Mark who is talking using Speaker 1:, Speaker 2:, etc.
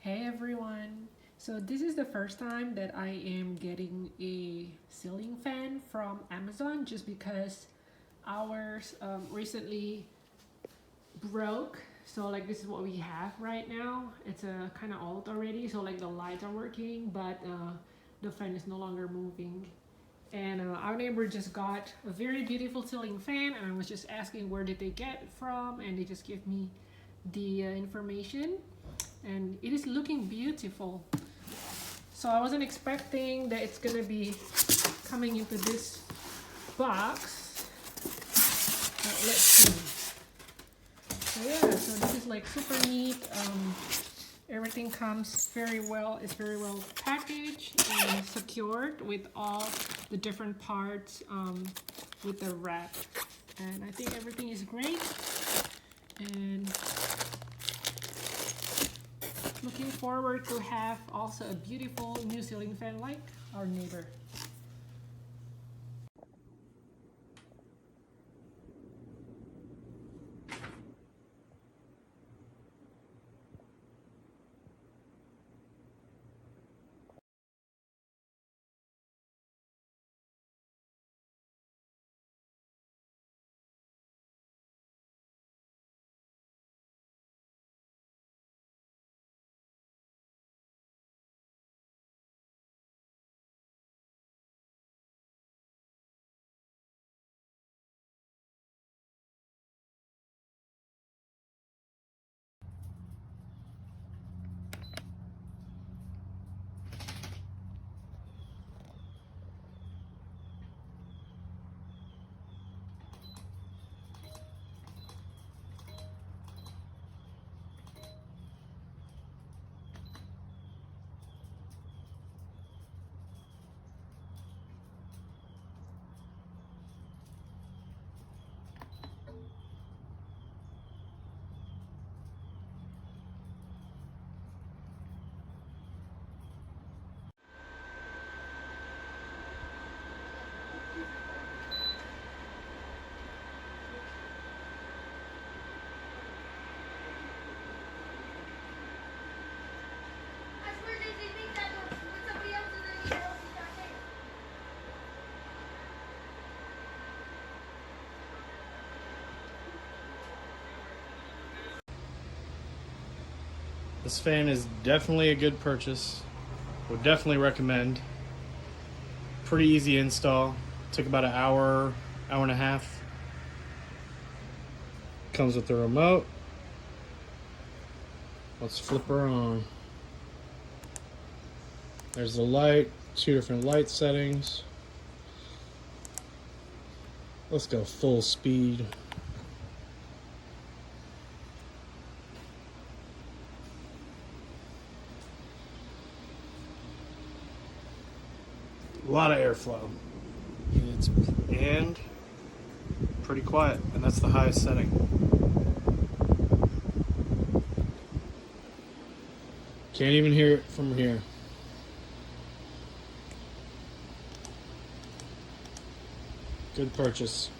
Speaker 1: Hey everyone! So this is the first time that I am getting a ceiling fan from Amazon just because ours recently broke. So like this is what we have right now. It's kind of old already, so like the lights are working but the fan is no longer moving. And our neighbor just got a very beautiful ceiling fan, and I was just asking where did they get it from, and they just give me the information, and it is looking beautiful. So I wasn't expecting that it's gonna be coming into this box. But let's see. So yeah, so this is like super neat. Everything comes very well. It's very well packaged and secured with all the different parts with the wrap. And I think everything is great. And looking forward to have also a beautiful new ceiling fan like our neighbor.
Speaker 2: This fan is definitely a good purchase. Would definitely recommend. Pretty easy install. Took about an hour, hour and a half. Comes with the remote. Let's flip her on. There's the light, two different light settings. Let's go full speed. A lot of airflow. And pretty quiet, and that's the highest setting. Can't even hear it from here. Good purchase.